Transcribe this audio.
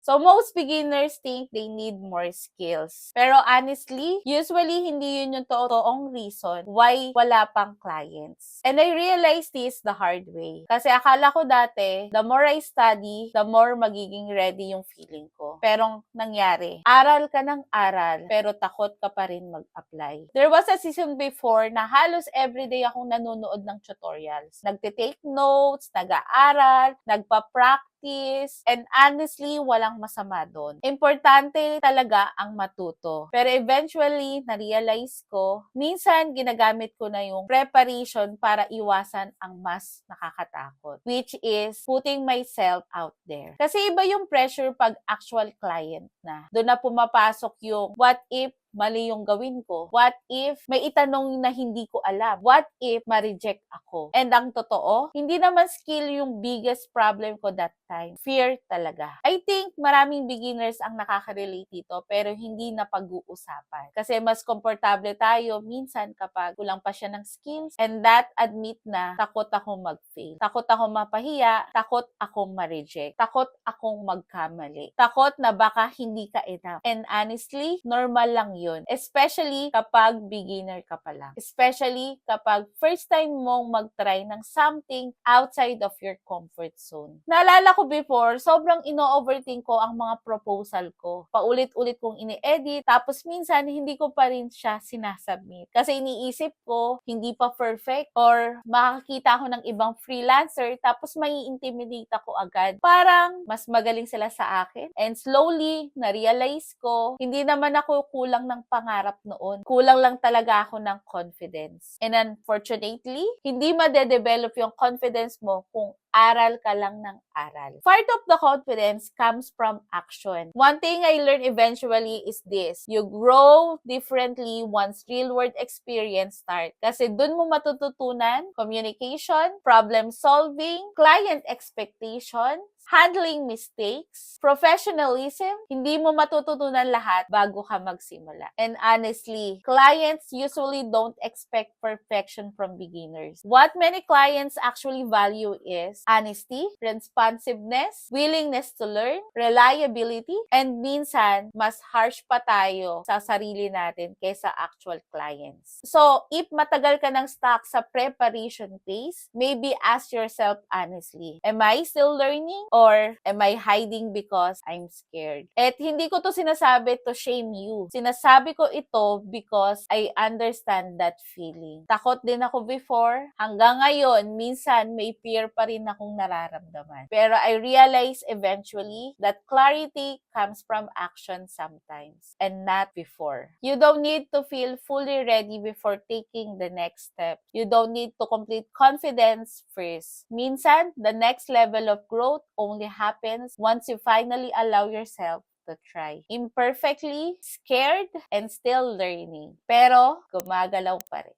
So, most beginners think they need more skills. Pero honestly, usually, hindi yun yung totoong reason why wala pang clients. And I realized this the hard way. Kasi akala ko dati, the more I study, the more magiging ready yung feeling ko. Pero nangyari, aral ka ng aral, pero takot ka pa rin mag-apply. There was a season before na halos everyday akong nanonood ng tutorials. Nagte-take notes, nag-aaral, nagpa-practice, and honestly, walang masama doon. Importante talaga ang matuto. Pero eventually, na-realize ko, minsan ginagamit ko na yung preparation para iwasan ang mas nakakatakot, which is putting myself out there. Kasi iba yung pressure pag actual client na. Doon na pumapasok yung what if mali yung gawin ko? What if may itanong na hindi ko alam? What if ma-reject ako? And ang totoo, hindi naman skill yung biggest problem ko that time. Fear talaga. I think maraming beginners ang nakaka-relate dito pero hindi na pag-uusapan. Kasi mas komportable tayo minsan kapag kulang pa siya ng skills, and that admit na takot akong mag-fail. Takot akong mapahiya, takot akong ma-reject, takot akong magkamali, takot na baka hindi ka enough. And honestly, normal lang yun. Especially kapag beginner ka pa lang. Especially kapag first time mong mag-try ng something outside of your comfort zone. Naalala ko before, sobrang ino-overthink ko ang mga proposal ko. Paulit-ulit kong ini-edit, tapos minsan hindi ko pa rin siya sinasubmit. Kasi iniisip ko, hindi pa perfect, or makakita ako ng ibang freelancer, tapos mai-intimidate ako agad. Parang mas magaling sila sa akin. And slowly, na-realize ko, hindi naman ako kulang ng pangarap noon. Kulang lang talaga ako ng confidence. And unfortunately, hindi madedevelop yung confidence mo kung aral ka lang ng aral. Part of the confidence comes from action. One thing I learned eventually is this: you grow differently once real-world experience start. Kasi dun mo matututunan communication, problem solving, client expectation, handling mistakes, professionalism. Hindi mo matututunan lahat bago ka magsimula. And honestly, clients usually don't expect perfection from beginners. What many clients actually value is honesty, responsiveness, willingness to learn, reliability, and minsan, mas harsh pa tayo sa sarili natin kaysa actual clients. So, if matagal ka ng stuck sa preparation phase, maybe ask yourself honestly, am I still learning? Or am I hiding because I'm scared? At hindi ko to sinasabi to shame you. Sinasabi ko ito because I understand that feeling. Takot din ako before. Hanggang ngayon, minsan may fear pa rin akong nararamdaman. Pero I realize eventually that clarity comes from action sometimes and not before. You don't need to feel fully ready before taking the next step. You don't need to complete confidence first. Minsan, the next level of growth only happens once you finally allow yourself to try. Imperfectly, scared, and still learning. Pero, gumagalaw pa rin.